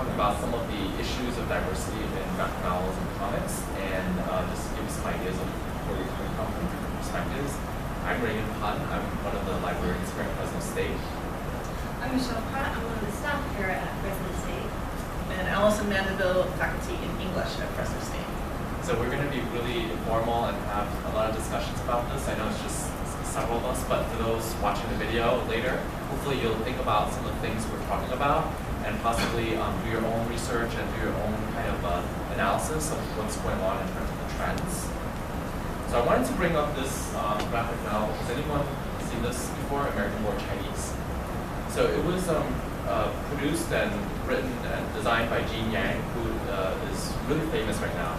talking about some of the issues of diversity in graphic novels and comics, and just give you some ideas of where you're coming from different perspectives. I'm Reagan Pun. I'm one of the librarians here at Fresno State. I'm Michelle Pratt. I'm one of the staff here at Fresno State. And Allison Mandeville, faculty in English at Fresno State. So we're going to be really informal and have a lot of discussions about this. I know it's just several of us, but for those watching the video later, hopefully you'll think about some of the things we're talking about and possibly do your own research and do your own kind of analysis of what's going on in terms of the trends. So I wanted to bring up this graphic novel. Has anyone seen this before? American War Chinese. So it was produced and written and designed by Gene Yang, who is really famous right now.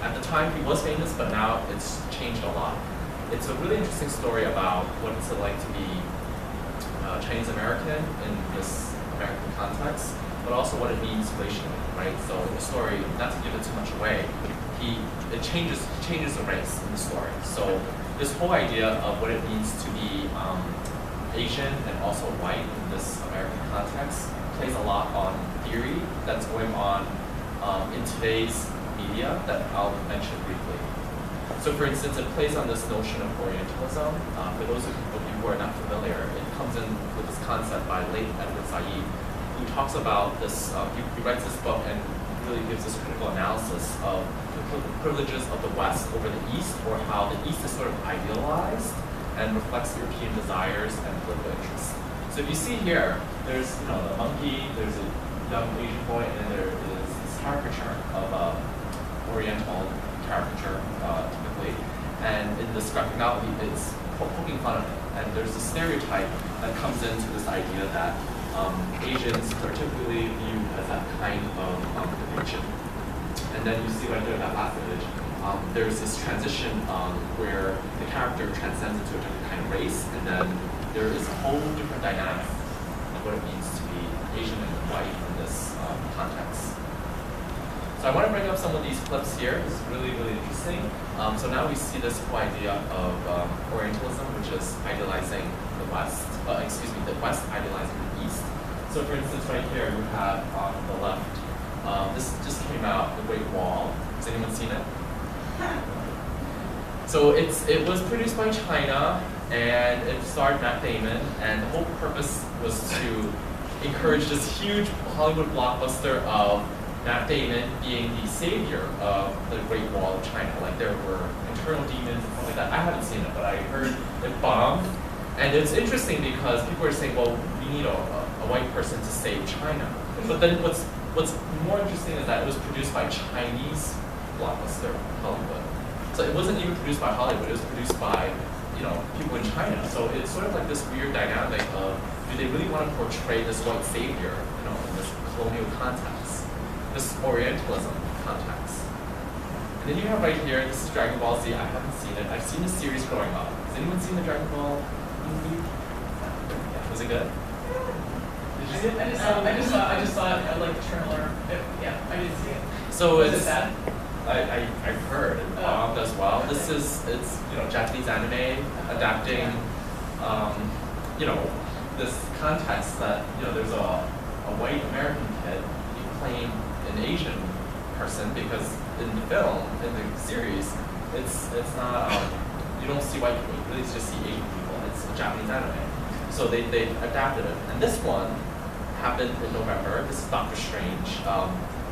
At the time he was famous, but now it's changed a lot. It's a really interesting story about what it's like to be Chinese American in this American context, but also what it means racially, right? So in the story, not to give it too much away, it changes the race in the story. So this whole idea of what it means to be Asian and also white in this American context plays a lot on theory that's going on in today's media that I'll mention briefly. So for instance, it plays on this notion of Orientalism. For those of you who are not familiar, it comes in with this concept by late Edward Said, who talks about this, he writes this book and really gives this critical analysis of the privileges of the West over the East, or how the East is sort of idealized and reflects European desires and political interests. So if you see here, there's the monkey, there's a young Asian boy, and then there is this caricature of Oriental caricature, typically. And in this graphic novel, it's poking fun of it. And there's a stereotype that comes into this idea that Asians are typically viewed as that kind of depiction. And then you see right there in that last image, there's this transition where the character transcends into a different kind of race, and then there is a whole different dynamic of what it means to be Asian and white in this context. So I want to bring up some of these clips here. This is really, really interesting. So now we see this whole idea of Orientalism, which is idealizing the West, the West idealizing the East. So for instance, right here, we have on the left, this just came out, The Great Wall. Has anyone seen it? So it was produced by China, and it starred Matt Damon, and the whole purpose was to encourage this huge Hollywood blockbuster of Matt Damon being the savior of the Great Wall of China. Like there were internal demons and stuff like that. I haven't seen it, but I heard it bombed. And it's interesting because people are saying, well, we need a white person to save China. But then what's more interesting is that it was produced by Chinese blockbuster Hollywood. So it wasn't even produced by Hollywood, it was produced by people in China. So it's sort of like this weird dynamic of, do they really want to portray this white savior in this colonial context, this Orientalism context? And then you have right here, this is Dragon Ball Z. I haven't seen it. I've seen the series growing up. Has anyone seen the Dragon Ball movie? Yeah. Was it good? Did you see it? I just saw it. I like the trailer. Yeah, I didn't see it. So Was it sad? I've heard it bombed as well. This is Japanese anime adapting this context that there's a white American kid playing an Asian person, because in the film, in the series, it's not you don't see white people, you really just see Asian people. It's a Japanese anime. So they adapted it. And this one happened in November. This is Doctor Strange.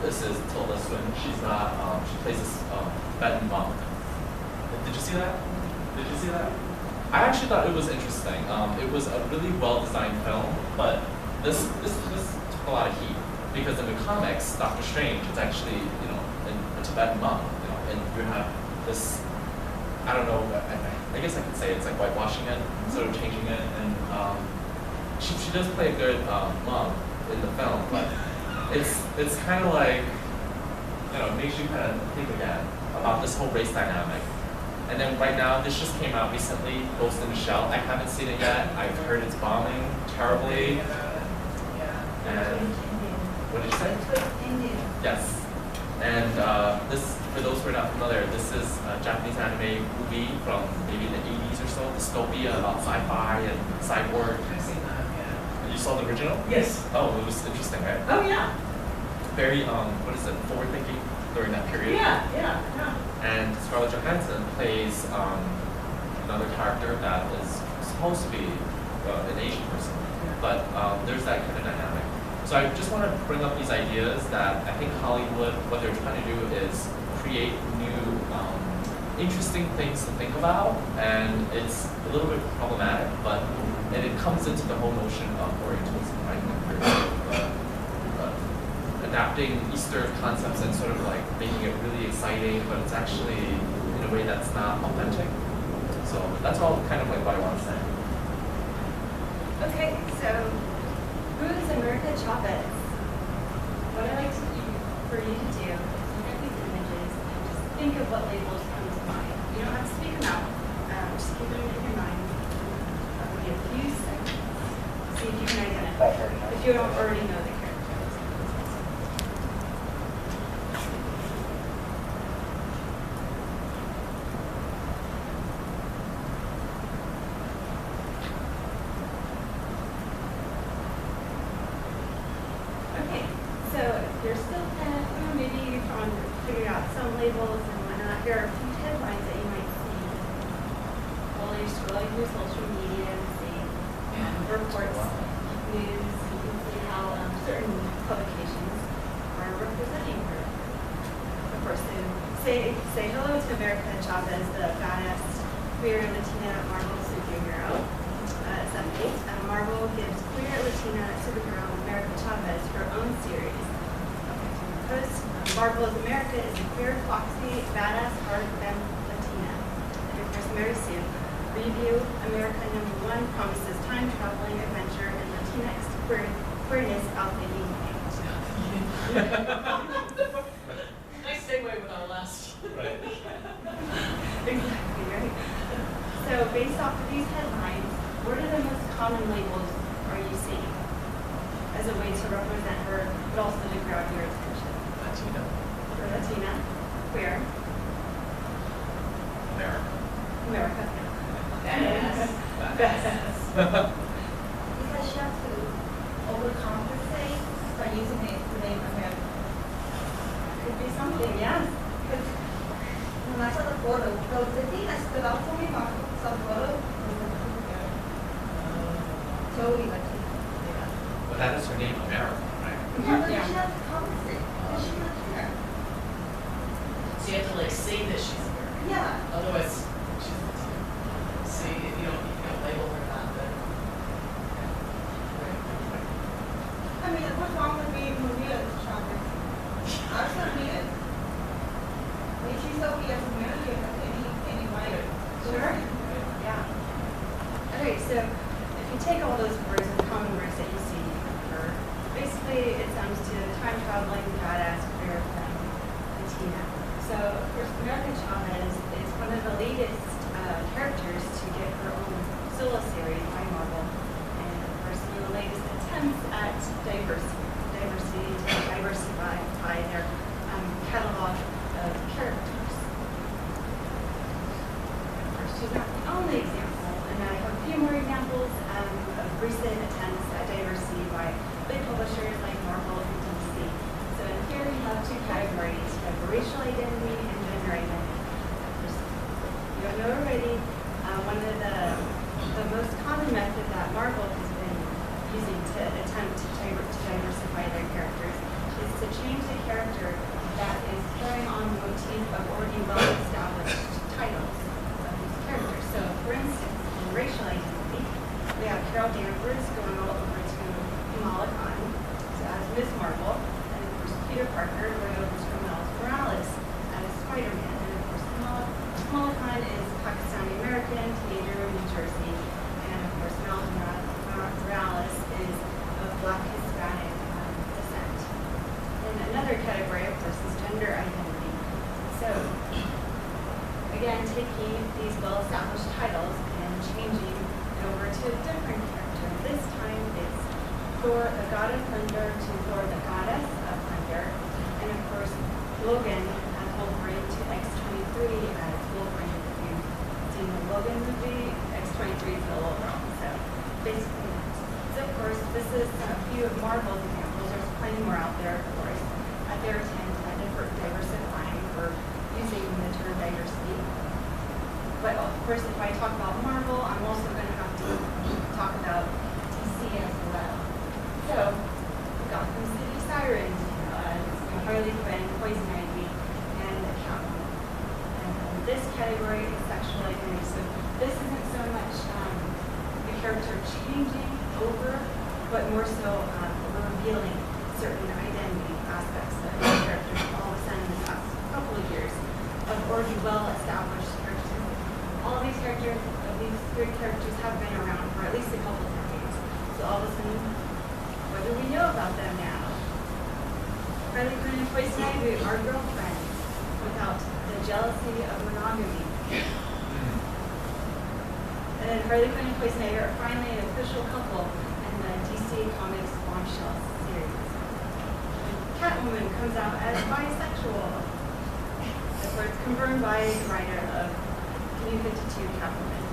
This is Tilda Swinton. She's not, she plays this Tibetan monk. Did you see that? Did you see that? I actually thought it was interesting. It was a really well-designed film, but this took a lot of heat, because in the comics, Doctor Strange is actually, a Tibetan monk, and you have this, I don't know, I guess I could say it's like whitewashing it, sort of changing it, and she does play a good monk in the film, but it's kind of like, it makes you kind of think again about this whole race dynamic. And then right now, this just came out recently, Ghost in the Shell. I haven't seen it yet. I've heard it's bombing terribly. And what did you say? Indian. Yes. And this, for those who are not familiar, this is a Japanese anime movie from maybe the 80s or so, dystopia about sci-fi and cyborg. I've seen that, yeah. You saw the original? Yes. Oh, it was interesting, right? Oh, yeah. very what is it, forward-thinking during that period. Yeah. And Scarlett Johansson plays another character that is supposed to be an Asian person, but there's that kind of dynamic. So I just want to bring up these ideas that I think Hollywood, what they're trying to do is create new, interesting things to think about, and it's a little bit problematic, but and it comes into the whole notion of Orientalism, right? Adapting Easter concepts and sort of like making it really exciting, but it's actually in a way that's not authentic. So that's all kind of like what I want to say. Okay, so who is America Chavez? What I'd like for you to do is look at these images and just think of what labels come to mind. You don't have to speak them out. Just keep them in your mind. I'll give you a few seconds. See if you can identify if you don't already know the character. Okay, so if you're still kind of, maybe you've figured out some labels and whatnot, here are a few headlines that you might see while you're scrolling through social media and see reports, news. You can see how certain publications are representing her. Of course, they say hello to America Chavez, the badass queer Latina Marvel superhero. Update. Marvel gives queer Latina superhero America Chavez her own series. Post Marvel's America is a queer, foxy, badass, hard femme Latina. And of course, Mary Sue. Review America #1 promises time traveling adventure and Latinx queerness out the yin Nice segue with our last. Right. Exactly, right? So based off of these headlines, what are the most common labels are you seeing as a way to represent her, but also to grab your attention? Latina. For Latina, queer, America. Badass. Because she has to overcompensate by using the name America. Could be something, yes. Because when I saw the photo, the thing that stood out for me when I saw the photo was the totally Latina. But that is her name, America, right? Yeah, but Yeah. she has to compensate because she's Latina. So you have to like say that she's American. Yeah. Otherwise, she's see if you don't label her that. Then I mean, what's wrong with being Maria Chavez? I'm so weird. I mean, she's so weird as American as any white. Sure. Yeah. Okay, so if you take all those words and common words that you see for, basically it sounds to time traveling, badass, queer, femme, Latina. So of course, America Chavez is one of the latest characters to get her own solo series by Marvel, and of course one of the latest attempts at diversity to diversify their catalog of characters. Of course, she's not the only example, and I have a few more examples of recent attempts at diversity by big publishers like Marvel and DC. So in here we have two categories. You have racial identity and gender identity. You don't know already, one of the most common method that Marvel has been using to attempt to diversify their characters is to change the character that is carrying on the motif of already well-established titles of these characters. So, for instance, in racial identity, we have Carol Danvers going all over to Kamala Khan, so as Ms. Marvel, and of course Peter Parker going over to Miles Morales as Spider-Man, and of course Kamala Khan is Pakistani-American, teenager in New Jersey, and of course Miles Morales is of Black Hispanic descent. And another category, of course, is gender identity. So, again, taking these well-established titles and changing it over to a different character. This time it's Thor, the god of thunder, to Thor, the goddess of thunder. And of course, Logan as Wolverine to X-23 as Wolverine. If you've seen the Logan movie, X-23 is the little girl. So, basically that. So, of course, this is a few of Marvel's examples. There's plenty more out there, of course. their attempt at diversifying or using the term diversity. But of course, if I talk about Marvel, I'm also going to have to talk about DC as well. So, Gotham City Sirens, Harley Quinn, Poison Ivy, and Catwoman. And this category is sexual identity. So this isn't so much the character changing over, but more so revealing certain identity aspects of the character all of a sudden in the past couple of years of already well-established characters. All of these characters, these three characters have been around for at least a couple of decades. So all of a sudden, what do we know about them now? Harley Quinn and Poison Ivy are girlfriends without the jealousy of monogamy. And then Harley Quinn and Poison Ivy are finally an official couple in the DC Comics Bombshell series. And Catwoman comes out as bisexual. That's where it's confirmed by the writer of New 52 Catwoman.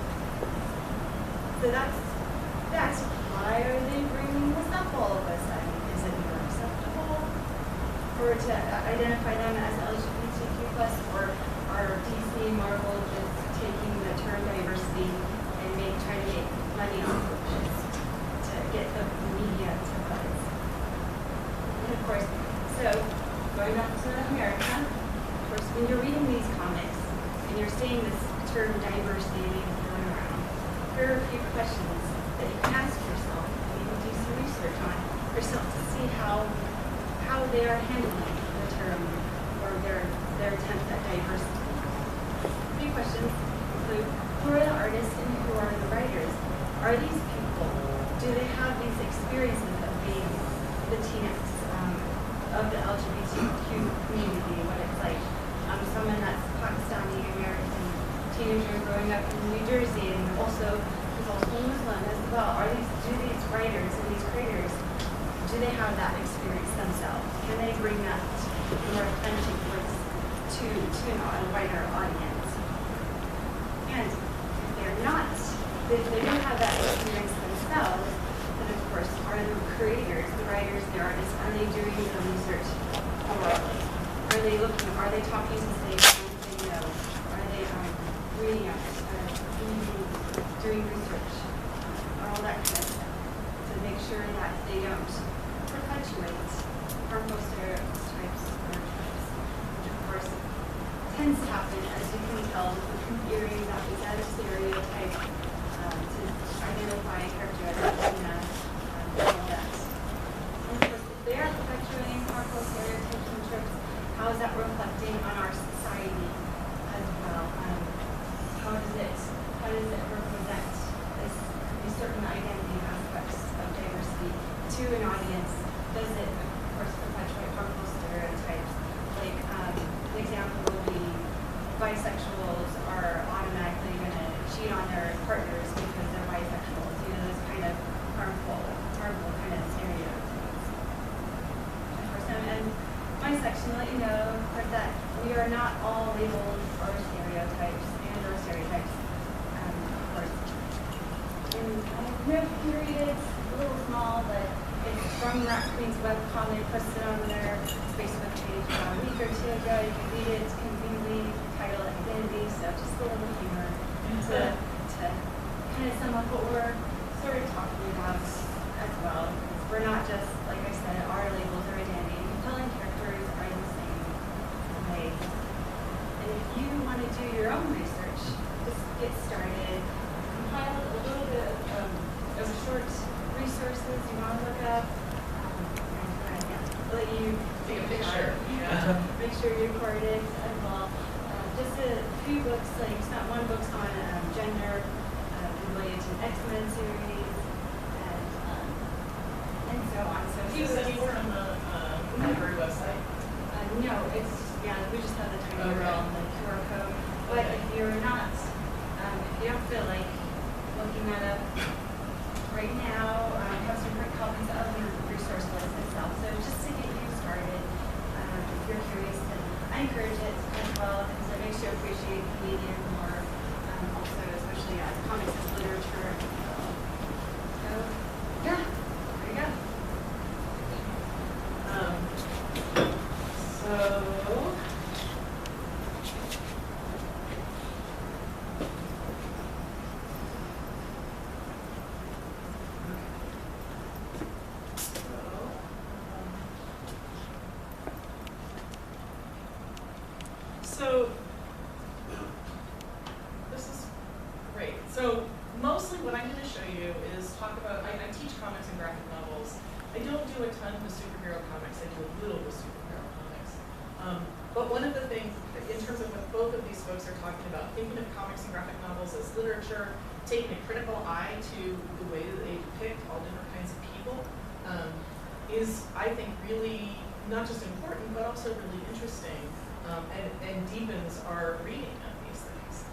So that's why are they bringing this up all of a sudden? Is it more acceptable for to identify them as LGBTQ+, or are DC Marvel just taking the term diversity and trying to make money off of this to get the media to buzz? And of course, so going back to America, of course, when you're reading these comics and you're seeing this term diversity being thrown around, here are a few questions that you can ask yourself and you can do some research on yourself to see how they are handling the term or their attempt at diversity. A few questions include, who are the artists and who are the writers? Are these people, do they have these experiences of being the Latinx of the LGBTQ community, what it's like? Someone that's Pakistani American teenager growing up in New Jersey and also is also Muslim as well. Do these writers and these creators, do they have that experience themselves? Can they bring that more authentic voice to a wider audience? And if they're not, if they don't have that experience themselves, then of course, are the creators, the writers, the artists, are they doing the research thoroughly? Are they talking to statements they know? Are they reading up, doing research, all that kind of stuff to make sure that they don't perpetuate harmful stereotypes or tropes, which of course tends to happen, as you can tell, with the configuring that we add a stereotype to identify a character as Latina and all that. And of course, if they are perpetuating harmful stereotypes and tropes, how is that reflecting on our society as well? How does it represent these certain identity aspects of diversity to an audience? Does it, of course, perpetuate harmful stereotypes? Like, an example would be bisexuals are automatically going to cheat on their partners because they're bisexuals. Those kind of harmful kind of stereotypes. Of course, and my section let you know, of course, that we are not all labeled or stereotypes or stereotypes, of course. And I know you can read it, it's a little small, but it's from Rat Queen's webcomic, posted on their Facebook page about a week or two ago. You can read it, it's conveniently titled Identity, so just a little humor to kind of sum up what we're sort of talking about as well. We're not just, like I said, our labels or identity. Compelling characters are the same way. And if you want to do your own research, just get started. Compile a little bit of short resources you want to look up. Let you Take a picture. Make sure you record it as well. Just a few books, like one book's on gender related to X-Men series and so on. So a few Is this books. anywhere on the library website? No, we just have the tiny URL and the QR code. But if you're not, if you don't feel like looking that up right now, we have some print copies of the resource list itself. So just to get you started, if you're curious, then I encourage it as well because it makes you appreciate the media more, also especially comics as literature. So yeah, there you go. So this is great. So mostly what I'm going to show you is talk about, I teach comics and graphic novels. I don't do a ton with superhero comics. I do a little with superhero comics. But one of the things, in terms of what both of these folks are talking about, thinking of comics and graphic novels as literature, taking a critical eye to the way that they depict all different kinds of people, is, I think, really not just important, but also really interesting, and deepens our reading of these things.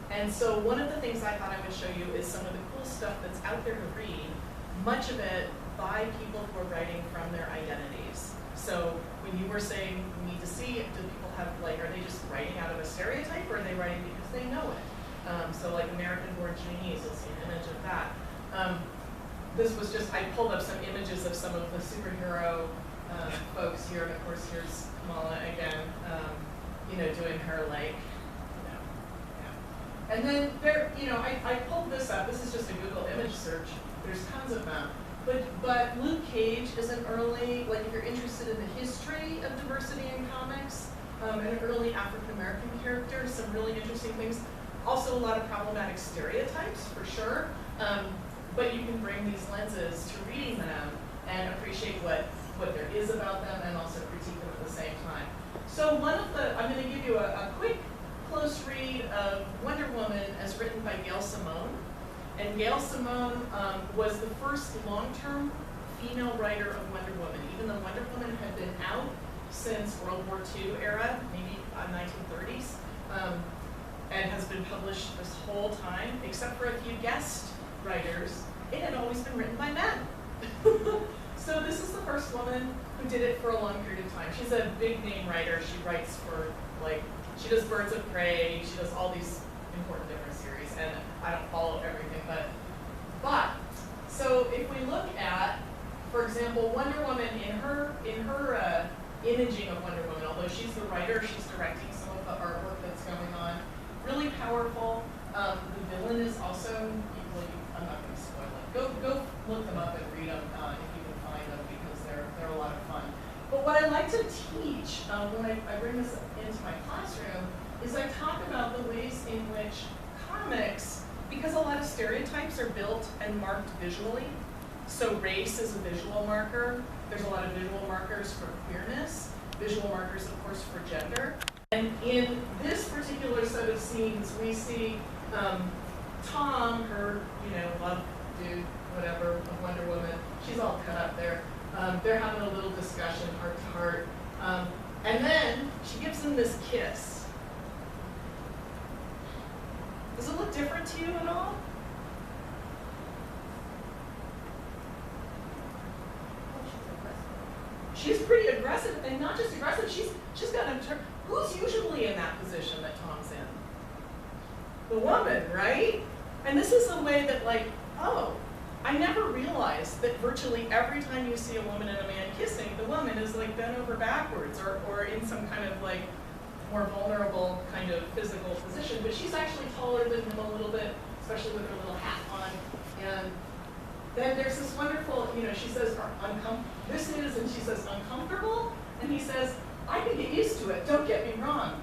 And so one of the things I thought I would show you is some of the cool stuff that's out there to read, much of it by people who are writing from their identities. So when you were saying we need to see, do people have, like, are they just writing out of a stereotype, or are they writing because they know it? So like American-born Chinese, you'll see an image of that. This was just, I pulled up some images of some of the superhero folks here, and of course here's Kamala again, doing her, like, yeah. And then there, I pulled this up. This is just a Google image search. There's tons of them. But Luke Cage is an early, like, if you're interested in the history of diversity in comics, an early African-American character, some really interesting things. Also a lot of problematic stereotypes, for sure. But you can bring these lenses to reading them and appreciate what there is about them, and also critique them at the same time. So I'm going to give you a quick, close read of Wonder Woman as written by Gail Simone. And Gail Simone was the first long-term female writer of Wonder Woman, even though Wonder Woman had been out since World War II era, maybe 1930s, and has been published this whole time, except for a few guest writers. It had always been written by men. So this is the first woman who did it for a long period of time. She's a big name writer. She writes for, like, she does Birds of Prey, she does all these important different series, and I don't follow everything, but so if we look at, for example, Wonder Woman in her imaging of Wonder Woman, although she's the writer, she's directing some of the artwork that's going on. Really powerful. The villain is also, I'm not going to spoil it. Go look them up and read them if you can find them, because they're a lot of fun. But what I like to teach when I bring this into my classroom is I talk about the ways in which comics, because a lot of stereotypes are built and marked visually. So race is a visual marker. There's a lot of visual markers for queerness, visual markers, of course, for gender. And in this particular set of scenes, we see Tom, her, love dude, whatever, of Wonder Woman. She's all cut up there. They're having a little discussion, heart to heart. And then she gives him this kiss. Does it look different to you at all? She's pretty aggressive, and not just aggressive, she's got a turn. Who's usually in that position that Tom's in? The woman, right? And this is a way that, like, oh, I never realized that virtually every time you see a woman and a man kissing, the woman is, like, bent over backwards or in some kind of, like, more vulnerable kind of physical position. But she's actually taller than him a little bit, especially with her little hat on. And then there's this wonderful, she says, this is, and she says, uncomfortable. And he says, I can get used to it, don't get me wrong.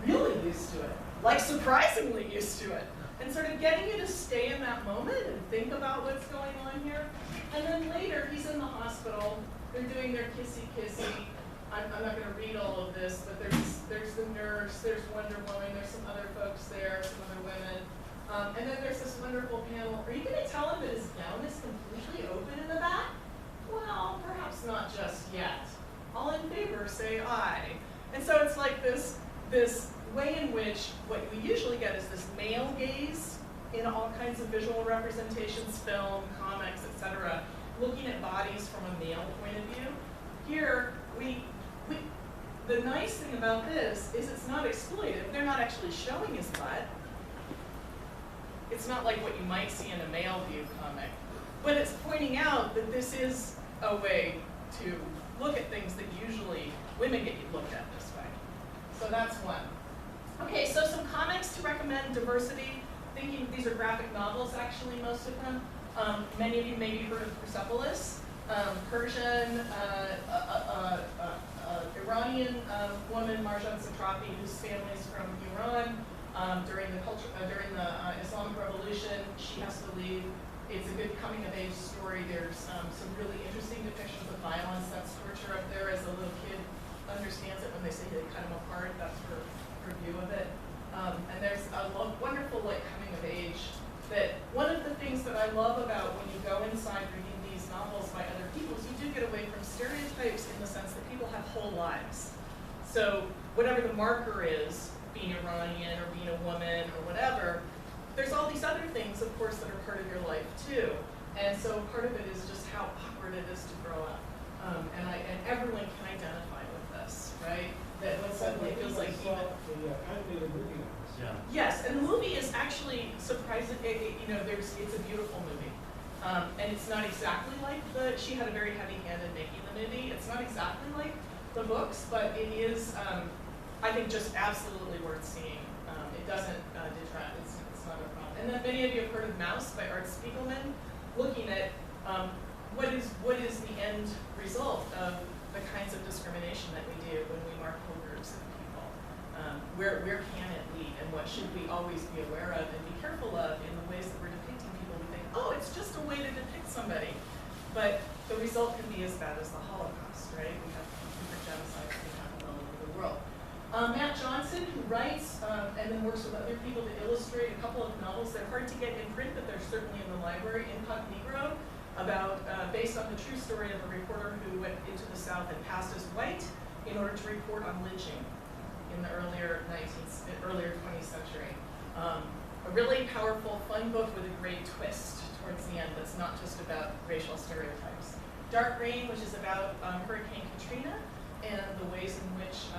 Really used to it. Like, surprisingly used to it. And sort of getting you to stay in that moment and think about what's going on here. And then later, he's in the hospital. They're doing their kissy-kissy. I'm not going to read all of this, but there's the nurse, there's Wonder Woman, there's some other folks there, some other women. And then there's this wonderful panel. Are you going to tell him that his gown is completely open in the back? Well, perhaps not just yet. All in favor, say aye. And so it's like this way in which what we usually get is this male gaze in all kinds of visual representations, film, comics, etc., looking at bodies from a male point of view. Here, the nice thing about this is it's not exploitive. They're not actually showing his butt. It's not like what you might see in a male view comic. But it's pointing out that this is a way to look at things that usually women get looked at this way. So that's one. Okay, so some comics to recommend diversity. Thinking these are graphic novels, actually, most of them. Many of you maybe heard of Persepolis. Persian, Iranian Iranian woman, Marjan Satrapi, whose family's from Iran. During the Islamic Revolution, she has to leave. It's a good coming-of-age story. There's some really interesting depictions of violence. That's torture up there. As a little kid understands it when they say they cut him apart. That's her view of it. And there's a wonderful coming-of-age. That one of the things that I love about when you go inside reading these novels by other people is you do get away from stereotypes in the sense that people have whole lives. So whatever the marker is, being Iranian or being a woman or whatever, there's all these other things, of course, that are part of your life too. And so part of it is just how awkward it is to grow up. And everyone can identify with this, right? That when suddenly it feels like even... The animated movie on this. Yeah. Yes, and the movie is actually surprising. It's a beautiful movie. And it's not exactly like she had a very heavy hand in making the movie. It's not exactly like the books, but it is, I think, just absolutely worth seeing. It doesn't detract, it's not a problem. And then many of you have heard of Mouse by Art Spiegelman, looking at what is the end result of the kinds of discrimination that we do when we mark whole groups of people. Where can it lead, and what should we always be aware of and be careful of in the ways that we're depicting people? We think, oh, it's just a way to depict somebody. But the result can be as bad as the Holocaust, right? We have different genocides that happen all over the world. Matt Johnson, who writes and then works with other people to illustrate a couple of novels. They're hard to get in print, but they're certainly in the library. Incognito, based on the true story of a reporter who went into the South and passed as white in order to report on lynching in the earlier 20th century. A really powerful, fun book with a great twist towards the end that's not just about racial stereotypes. Dark Rain, which is about Hurricane Katrina and the ways in which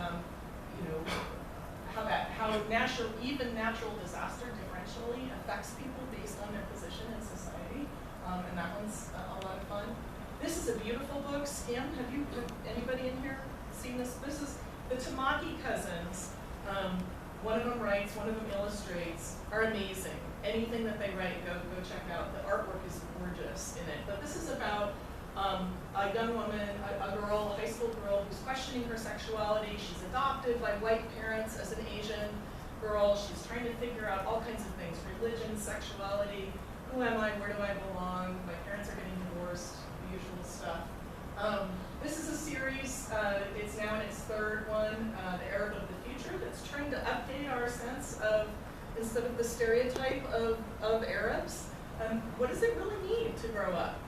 how even natural disaster differentially affects people based on their position in society, and that one's a lot of fun. This is a beautiful book. Skim, have anybody in here seen this? This is the Tamaki cousins. One of them writes, one of them illustrates, are amazing. Anything that they write, go check out. The artwork is gorgeous in it. But this is about a young woman, a girl, a high school girl who's questioning her sexuality. She's adopted by white parents as an Asian girl. She's trying to figure out all kinds of things, religion, sexuality, who am I, where do I belong, my parents are getting divorced, the usual stuff. This is a series, it's now in its third one, The Arab of the Future, that's trying to update our sense of, instead of the stereotype of Arabs, what does it really mean to grow up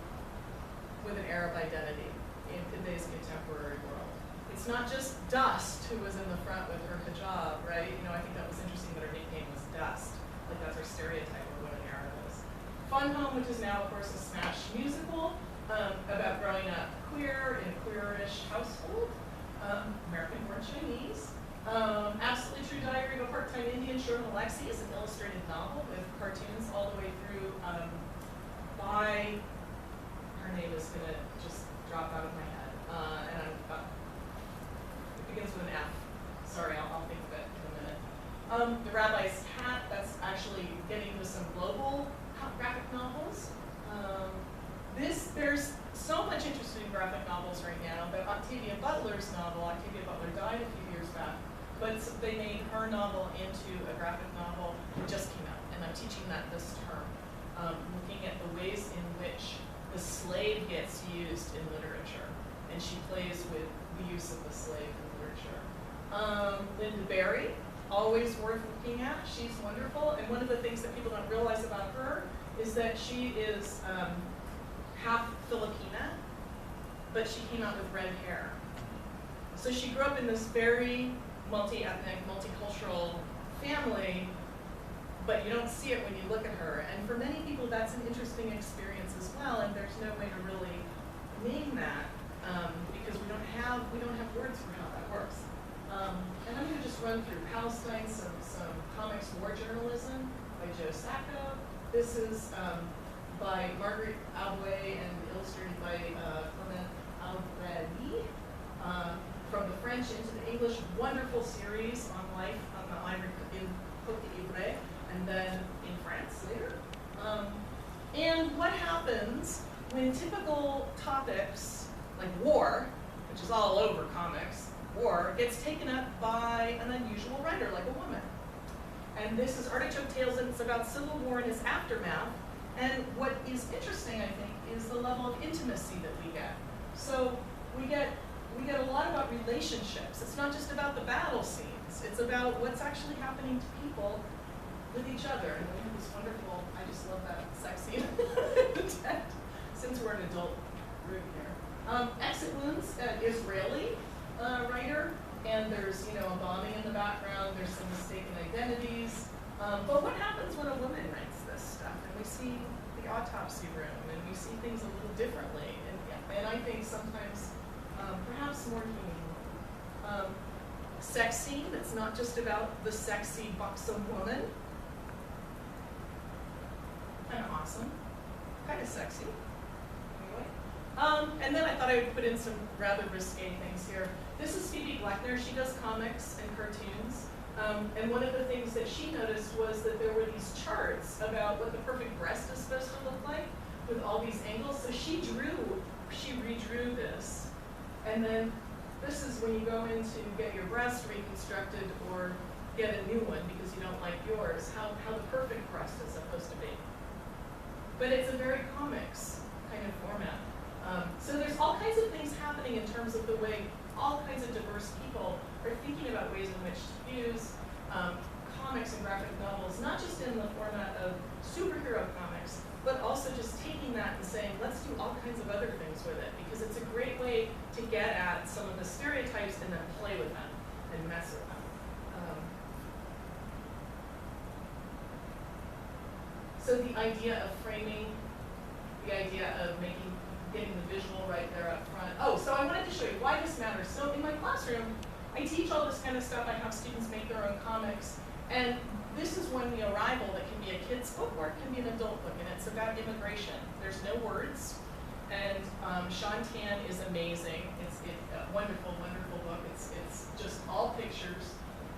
with an Arab identity in today's contemporary world? It's not just Dust, who was in the front with her hijab, right? I think that was interesting that her nickname was Dust. Like that's our stereotype of what an Arab is. Fun Home, which is now, of course, a smash musical about growing up queer in a queerish household. American-born Chinese. Absolutely True Diary of a Part-Time Indian, Sherman Alexie is an illustrated novel with cartoons all the way through by, her name is going to just drop out of my head. It begins with an F. Sorry, I'll think of it in a minute. The Rabbi's Hat, that's actually getting into some global graphic novels. There's so much interesting graphic novels right now, but Octavia Butler's novel, Octavia Butler died a few years back, but they made her novel into a graphic novel. It just came out, and I'm teaching that this term, looking at the ways in which the slave gets used in literature, and she plays with the use of the slave in literature. Linda Berry, always worth looking at. She's wonderful, and one of the things that people don't realize about her is that she is half Filipina, but she came out with red hair. So she grew up in this very multi-ethnic, multicultural family, but you don't see it when you look at her. And for many people, that's an interesting experience as well, and there's no way to really name that because we don't have words for how that works. And I'm going to just run through Palestine, some comics war journalism by Joe Sacco. This is by Margaret Aboué and illustrated by Clement Albredi. From the French into the English, wonderful series on life on the island in Côte d'Ivoire, and then in France later. And what happens when typical topics like war, which is all over comics, or gets taken up by an unusual writer like a woman. And this is Artichoke Tales, and it's about Civil War and its aftermath. And what is interesting, I think, is the level of intimacy that we get. So we get a lot about relationships. It's not just about the battle scenes. It's about what's actually happening to people with each other. And we have this wonderful, I just love that sex scene, since we're an adult room here. Exit Wounds, Israeli writer, and there's a bombing in the background, there's some mistaken identities. But what happens when a woman writes this stuff? And we see the autopsy room, and we see things a little differently. And I think sometimes perhaps more human. Sex scene that's not just about the sexy, buxom woman. Kind of awesome, kind of sexy. Anyway, and then I thought I would put in some rather risque things here. This is Phoebe Bleckner. She does comics and cartoons. And one of the things that she noticed was that there were these charts about what the perfect breast is supposed to look like with all these angles. So she redrew this. And then this is when you go in to get your breast reconstructed or get a new one because you don't like yours, how the perfect breast is supposed to be. But it's a very comics kind of format. So there's all kinds of things happening in terms of the way all kinds of diverse people are thinking about ways in which to use comics and graphic novels, not just in the format of superhero comics, but also just taking that and saying, let's do all kinds of other things with it, because it's a great way to get at some of the stereotypes and then play with them and mess with them. So the idea of framing, the idea of getting the visual right there up front. Oh, so I wanted to show you why this matters. So in my classroom, I teach all this kind of stuff. I have students make their own comics. And this is one, the Arrival, that can be a kid's book or it can be an adult book, and it's about immigration. There's no words. And Sean Tan is amazing. It's a wonderful, wonderful book. It's just all pictures.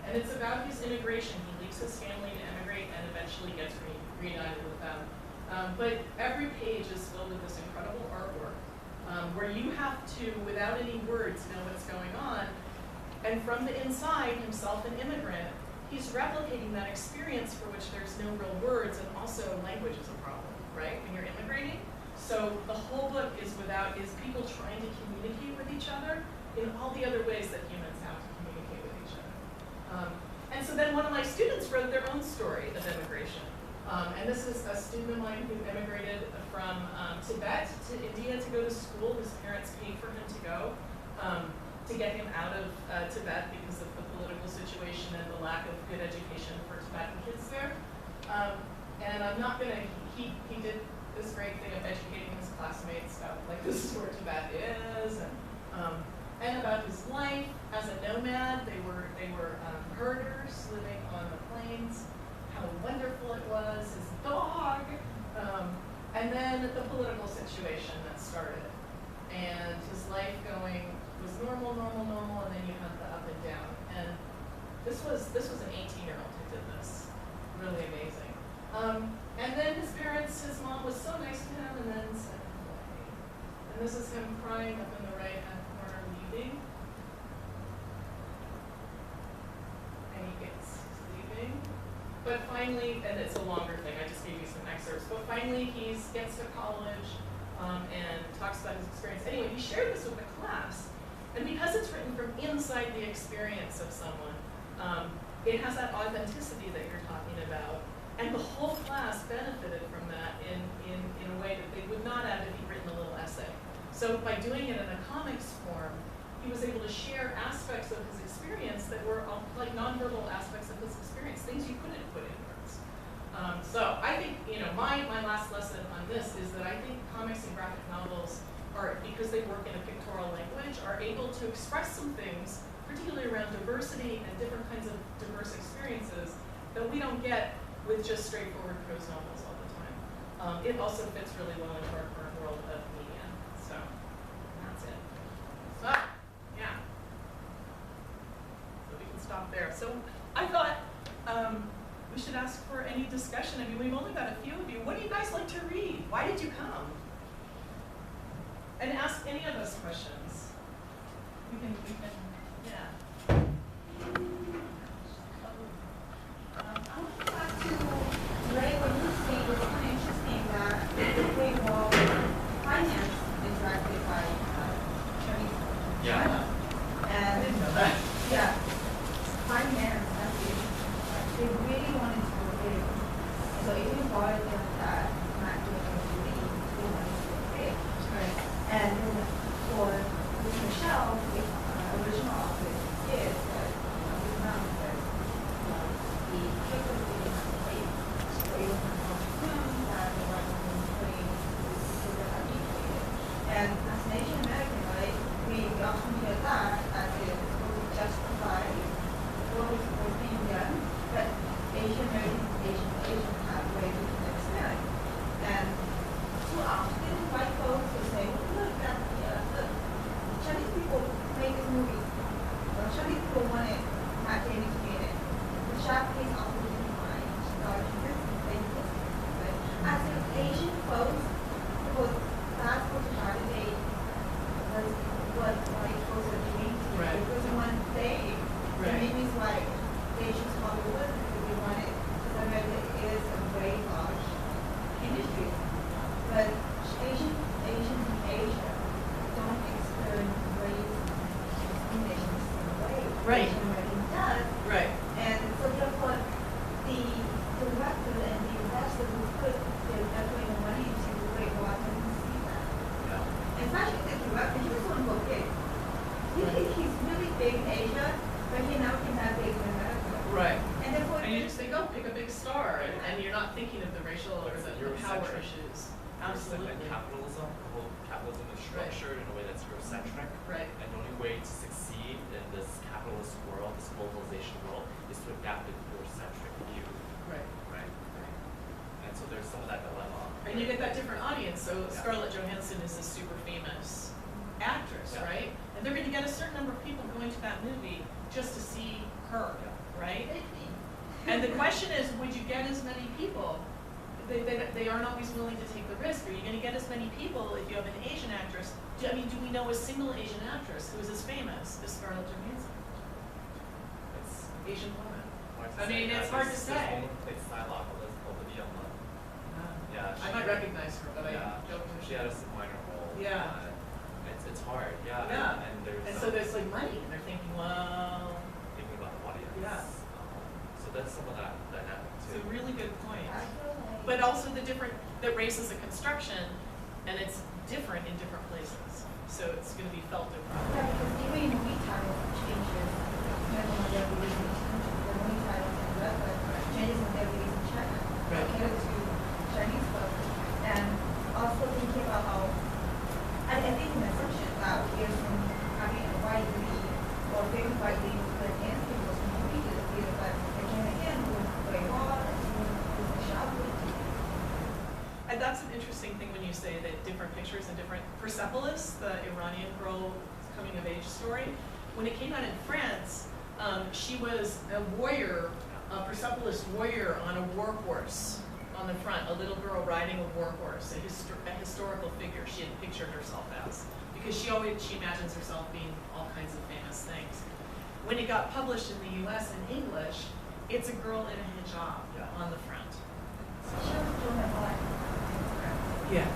And it's about his immigration. He leaves his family to immigrate and eventually gets reunited with them. But every page is filled with this incredible artwork where you have to, without any words, know what's going on. And from the inside, himself an immigrant, he's replicating that experience for which there's no real words, and also language is a problem, right, when you're immigrating. So the whole book is people trying to communicate with each other in all the other ways that humans have to communicate with each other. And so then one of my students wrote their own story of immigration. And this is a student of mine who immigrated from Tibet to India to go to school. His parents paid for him to go to get him out of Tibet because of the political situation and the lack of good education for Tibetan kids there. And I'm not gonna, he did this great thing of educating his classmates about, like, this is where Tibet is, and about his life as a nomad. They were herders living on the plains. How wonderful it was, his dog, and then the political situation that started, and his life was normal, and then you have the up and down. And this was an 18-year-old who did this, really amazing. And then his mom was so nice to him, and then sent him away. And this is him crying up in the right-hand corner, leaving. And he gets leaving. But finally, and it's a longer thing, I just gave you some excerpts, but finally he gets to college and talks about his experience. Anyway, he shared this with the class. And because it's written from inside the experience of someone, it has that authenticity that you're talking about. And the whole class benefited from that in a way that they would not have if he'd written a little essay. So by doing it in a comics form, he was able to share aspects of his experience that were like nonverbal aspects of his experience, things you couldn't put in words. So I think, my last lesson on this is that I think comics and graphic novels are, because they work in a pictorial language, are able to express some things, particularly around diversity and different kinds of diverse experiences that we don't get with just straightforward prose novels all the time. It also fits really well into our current world of media. So that's it. So, yeah. So we can stop there. So I thought we should ask for any discussion. I mean, we've only got a few of you. What do you guys like to read? Why did you come? And ask any of us questions. We can, yeah. bothered them that not doing a movie, they wanted to big. Right. And then for with Michelle, the original office is that we found that the capability of the state where you can help them and the right to play people that are educated. And as an Asian American, right, we often hear that as it will justify what was being done, but Asian Americans, Asian have very different experience. And too often white folks will say, well, look, look, Chinese people made this movie. Well, Chinese people wanted not Chinese to be in it. The Japanese also didn't mind. They but as an Asian folks, because that's what Saturday was what white folks are doing to Right. it was one thing. Right. The name is why they choose Hollywood because they wanted, because America is a very large industry. But Asians in Asia don't experience race discrimination the same way. Right. Asian American does. Right. And so therefore, the director and the investor who put their effort and money into Great Wall doesn't see that. Yeah. Especially the director, he was one go big. He's really big in Asia, but he now can have big in America. Right. And therefore, And you just think, oh, pick a big star, and you're not thinking of the racial or the power Eurocentric. issues. And Absolutely. capitalism, the whole capitalism is structured in a way that's Eurocentric. Right. And the only way to succeed in this capitalist world, this globalization world, is to adapt a Eurocentric view, Right. right? And so there's some of that dilemma. And you get that different audience. So Yeah. Scarlett Johansson is a super famous actress, Yeah. right? And they're going to get a certain number of people going to that movie just to see her, Yeah. right? And the question is, would you get as many people? They aren't always willing to take the risk. Are you going to get as many people if you have an Asian actress? Do we know a single Asian actress who is as famous as Scarlett Johansson? It's Asian woman. hard to I mean, say. it's hard to say. There's one who played Psylocke, Olivia Munn. Yeah, I might recognize her, but yeah, I don't know. she had a minor role. Yeah. It's hard, yeah. Yeah. And there's And so there's like money, and they're thinking, well, thinking about the audience. Yeah. So that's some of that dynamic it's too. a really good point. I feel like. But also that race is a construction, and it's different in different places. So it's going to be felt different. Yeah, because even in movie titles changes, depending on their release in the movie titles in America changes when they're released in China. Right. Cater to Chinese folks. And also thinking about how, I think the assumption that here's from having a white lead or very white lead with an answer was movie to the theater, but again, with Great Wall and with the shop. And that's an interesting thing when you say that different pictures and different. Persepolis, the Iranian girl coming of age story, when it came out in France, she was a warrior, a Persepolis warrior on a war horse on the front, a little girl riding a war horse, a historical figure she had pictured herself as, because she imagines herself being all kinds of famous things. When it got published in the US in English, it's a girl in a hijab on the front. She was doing it like. Yeah.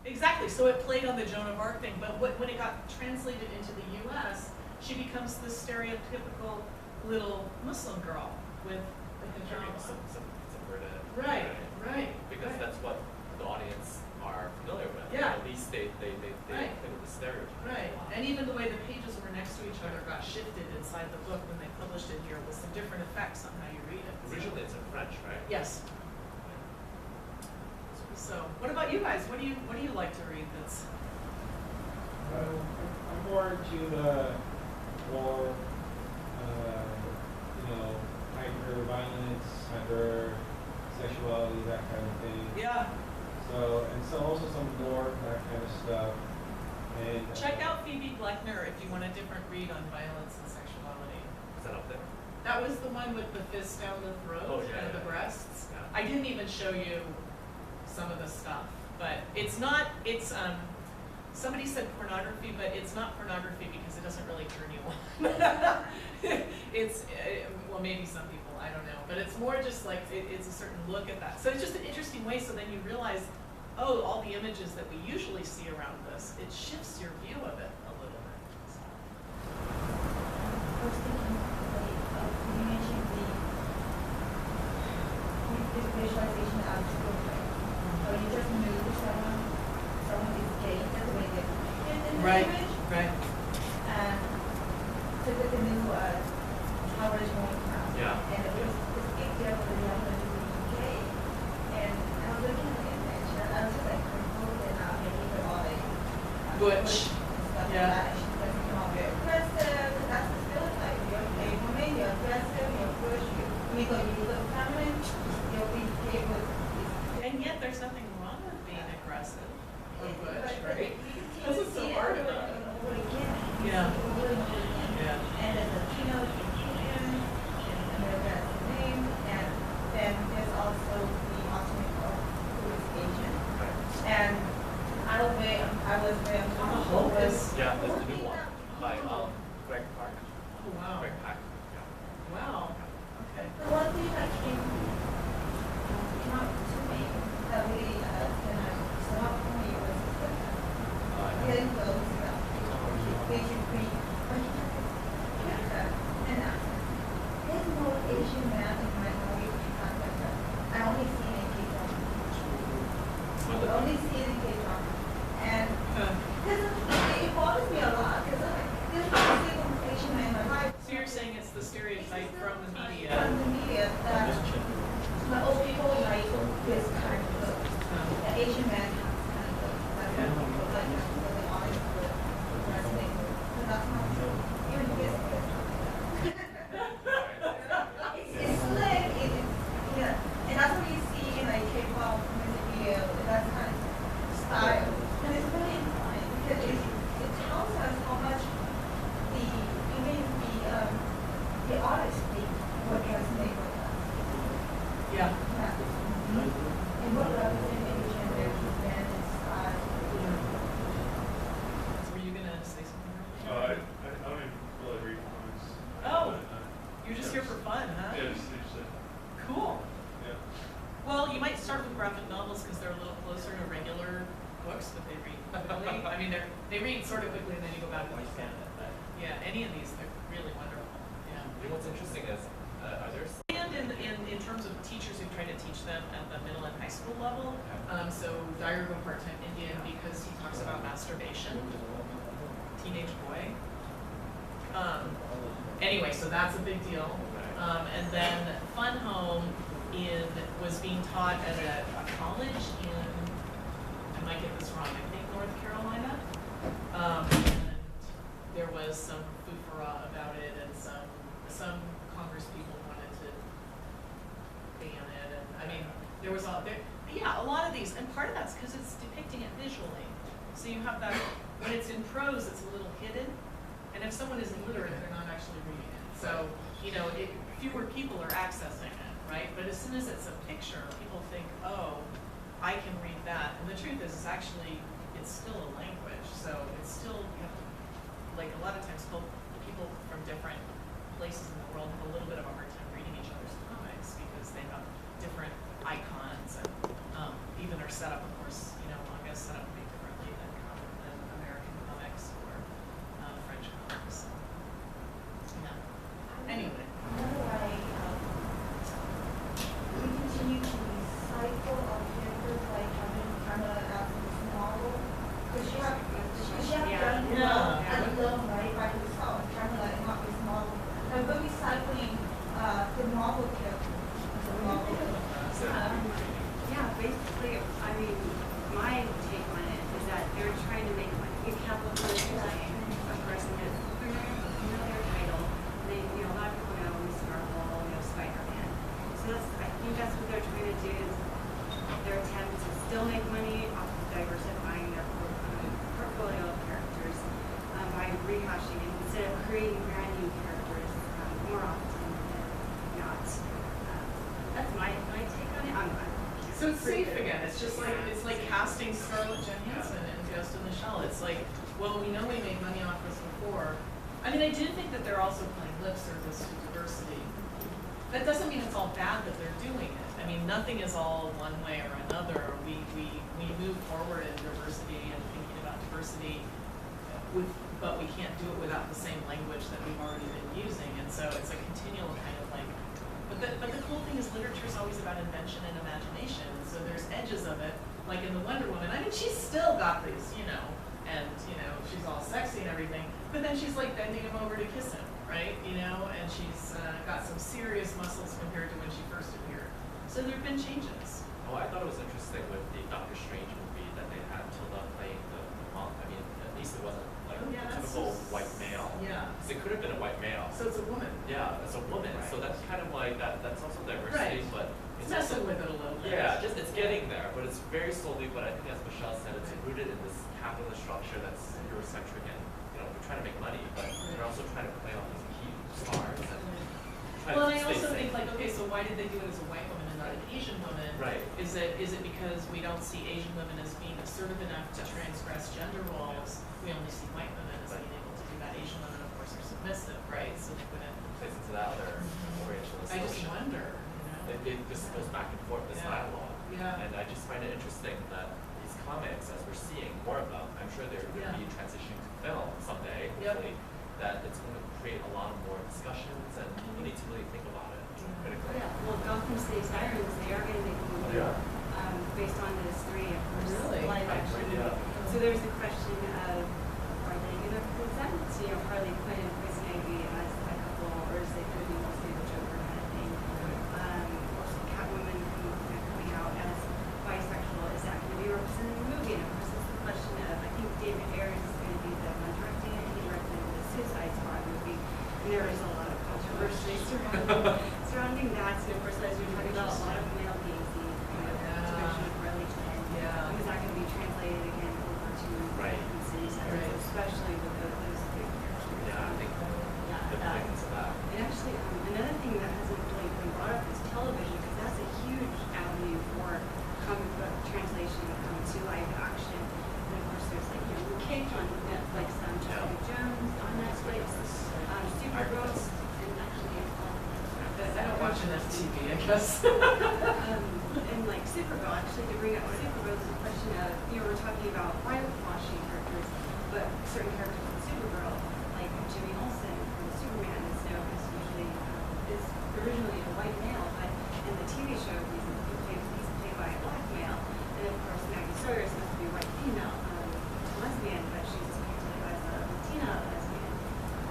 Exactly. So it played on the Joan of Arc thing, but when it got translated into the U.S., she becomes this stereotypical little Muslim girl with the hijab. Subverted. Right. Right. Because right. that's what the audience are familiar with. Yeah. At least they Right. play with the stereotype. Right. And even the way the pages were next to each other got shifted inside the book when they published it here with some different effects on how you read it. Originally it's in French, right? Yes. So, what about you guys? What do you like to read that's? I'm more into the more, hyper violence, hyper sexuality, that kind of thing. Yeah. So also some gore, that kind of stuff. And Check out Phoebe Bleckner if you want a different read on violence and sexuality. Is that up there? That was the one with the fist down the throat Oh, yeah, and the yeah. breasts. Yeah. I didn't even show you some of the stuff, but it's not. It's somebody said pornography, but it's not pornography because it doesn't really turn you on. It's well, maybe some people, I don't know, but it's more just like it's a certain look at that. So it's just an interesting way. So then you realize, oh, all the images that we usually see around this, it shifts your view of it a little bit. So. I was thinking, you mentioned the visualization college going around. Yeah. And it was this big deal for the young women in the UK. And I was looking at the image, and I was just like, crippled and making it all like Butch. and stuff Yeah. like that. And she was like, you know, very aggressive, and that's the stereotype. You're a gay woman, you're aggressive, you're Bush, you look feminine, you'll be gay with. And yet there's nothing wrong with being aggressive or butch, But right? you can That's what's so see it hard over about and it. over again. Yeah. Over and over again. Yeah. And there's Latinos, there's Cubans, and there's that name, and then there's also the alternate who is Asian. And I was very uncomfortable with. Yeah, there's the new one by Greg Park. Oh, wow. Greg Pack. Yeah. Wow. Okay. The one thing that came out to me that really and I stood out for me was getting those Asian queen and there's no Asian man in my movie like that. I only see it in K-drama. I only see it in K-drama. And it bothers me a lot because I'm like, there's no single Asian man in my life. So you're saying it's the stereotype from the media? From the media that old people like this kind of look. The Asian man has this kind of look. That's what people like really honest with wrestling. But that's not true. Even this is not like that. It's slick. Yeah. And that's what you see in like K-pop music video. That's kind of style. And it's really important because it tells us how much the artists think what resonate with us. Yeah. And what representation their band and style. So were you gonna say something? I don't even really read comics. Oh, you're just here for fun, huh? Yeah, just Cool. yeah. Well, you might start with graphic novels because they're a little closer to regular books, but they read quickly. I mean, they read sort of quickly and then you go back and look at it. But yeah, any of these, they're really wonderful. Yeah. You know what's interesting is, are there And in terms of teachers who try to teach them at the middle and high school level, so Dyer go part-time Indian because he talks about masturbation, teenage boy. Anyway, so that's a big deal. And then Fun Home was being taught at a college in, I might get this wrong, I think North Carolina. And there was some foofara about it, and some Congress people wanted to ban it, and I mean, there was a lot of these, and part of that's because it's depicting it visually. So you have that, when it's in prose, it's a little hidden, and if someone is illiterate, they're not actually reading it. So, fewer people are accessing it, right? But as soon as it's a picture, people think, oh, I can read that. And the truth is, it's still a language, so it's still, you have to, like a lot of times people from different places in the world have a little bit of a hard time reading each other's comics because they have different icons and even are set up, of course, manga is set up way differently than American comics or French comics. Yeah. Anyway. We continue to recycle our characters like having Pamela as this novel. Because she have done it alone, right, by herself, Pamela is not this novel. And we're recycling the novel character. Yeah, basically, I mean, my take on it is that they're trying to make money. You can't look at it like a person has familiar title. They, a lot of people know Miss Marvel, Spider-Man. So I think that's what they're trying to do. Is their attempt to still make money off of diversifying their portfolio of characters by rehashing it instead of creating brand new characters more often than not. That's my take on it. So it's safe again. It's just like casting Scarlett Johansson in Ghost in the Shell. It's like, well, we know we made money off this before. I mean, I do think that they're also playing lip service to diversity. That doesn't mean it's all bad that they're doing it. I mean, nothing is all one way or another. We move forward in diversity and thinking about diversity, but we can't do it without the same language that we've already been using. And so it's a continual kind of like. But the cool thing is literature is always about invention and imagination. So there's edges of it, like in the Wonder Woman. I mean, she's still got these, and she's all sexy and everything. But then she's like bending him over to kiss him, right? You know, and she's got some serious muscles compared to when she first appeared. So there have been changes. Oh, I thought it was interesting with the Doctor Strange movie that they had Tilda playing the monk. I mean, at least it wasn't like Oh, yeah, a that's typical so white male. Yeah. Because it could have been a white male. So it's a woman. Yeah, it's a woman. So Right. that's kind of like that's also diversity, Right. but It's it's also messing with it a little bit. yeah, just it's getting there, but it's very slowly. But I think, as Michelle said, it's rooted in this capitalist structure that's Eurocentric, and they're trying to make money, but they're also trying to play on these key stars and try Well, to and I stay also safe. think like, okay, so why did they do it as a white woman and not an Asian woman? Right. Is it because we don't see Asian women as being assertive enough to transgress gender roles? We only see white women as being able to do that. Asian women, of course, are submissive, right? So they wouldn't. Plays into that other orientalist I just notion. wonder, It just goes back and forth, this Yeah. dialogue. Yeah. And I just find it interesting that these comics, as we're seeing more of them, I'm sure they're going to be transitioning to film someday, Yep. hopefully, that it's going to create a lot more discussions, and people need to really think about it critically. Yeah, well, Gotham City Sirens, they are gonna make a movie, Yeah. based on this three, of course, Really? live action. Yeah. So there's the question of, are they gonna present, Harley Quinn and Poison Ivy as a couple, or is it gonna be mostly the Joker kind of thing? Also Catwoman coming out as bisexual, is that gonna be represented in the movie? And of course, it's the question of, I think David Ayers is gonna be the one directing it, he directed the Suicide Squad movie, and there is a lot of controversy surrounding that. So of course, as you're talking about, a lot of male gazy kind of depiction of Harley Quinn. Yeah. Is that going to be translated again over to Right. Gotham City Sirens, Right. especially with those big characters? Yeah, I think they're playing into that. And actually, another thing that hasn't really been brought up is television, because that's a huge avenue for comic book translation to live action. And of course, there's like Luke Cage on Netflix, Jessica Jones on Netflix, Supergirl, and actually, I don't watch enough TV, I guess. and like Supergirl, actually, to bring up Supergirl is a question of, we're talking about whitewashing characters, but certain characters in Supergirl, like Jimmy Olsen from Superman, is usually is originally a white male, but in the TV show he's played by a black male, and of course Maggie Sawyer is supposed to be a white female, lesbian, but she's played as a Latina lesbian,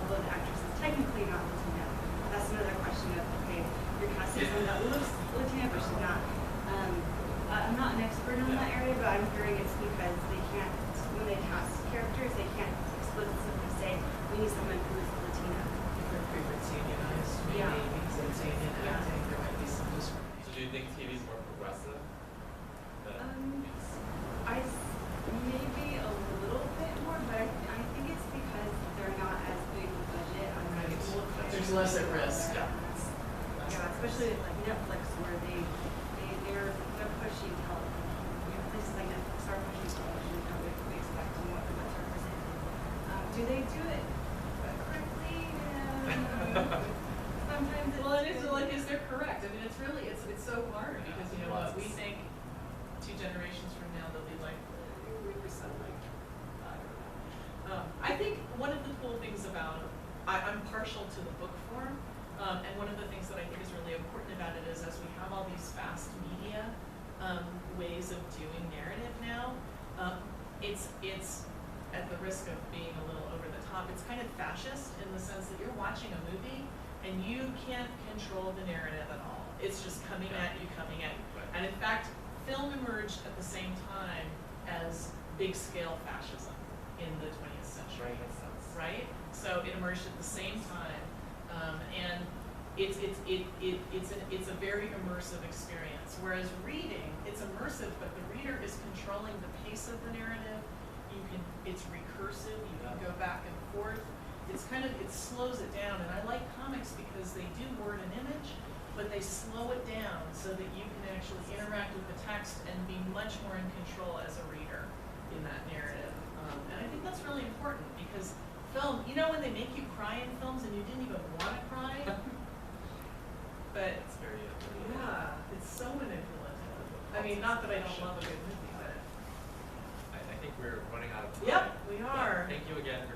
although the actress is technically not Latina. That's another question of, okay, you're casting someone that looks Latina, but she's not. I'm not an expert in that area, but I'm hearing it's because they can't, when they cast characters, they can't explicitly say, we need someone who is Latina. Their favorite unionized, maybe, Yeah. because it's union Yeah. acting, there might be some So discrimination. do you think TV is more progressive? Maybe a little bit more, but I think it's because they're not as big a budget. Right. There's less at risk. Yeah. Yeah, especially like Netflix, where they're pushing television. Places like Netflix are pushing television, how we expect and what's represented. Do they do it correctly? Sometimes it's Well, it is like, is there correct? I mean, it's really, it's so hard because, you know what, we think 2 generations from now they'll be like, we were so like, I don't know. I think one of the cool things about, I'm partial to the book form, and one of the things that I think is really important about it is as we have all these fast media ways of doing narrative now, it's at the risk of being a little over the top, it's kind of fascist in the sense that you're watching a movie and you can't control the narrative at all. It's just coming at you. Right. And in fact, film emerged at the same time as big-scale fascism in the 20th century. Right, makes sense. Right? So it emerged at the same time, and it's a very immersive experience. Whereas reading, it's immersive, but the reader is controlling the pace of the narrative. It's recursive. You can go back and forth. It slows it down. And I like comics because they do word and image, but they slow it down so that you can actually interact with the text and be much more in control as a reader in that narrative. And I think that's really important because film, when they make you cry in films and you didn't even want to cry, but It's very yeah, it's so manipulative. I mean, not that I don't love a good movie, but I think we're running out of time. yep, we are. Thank you again for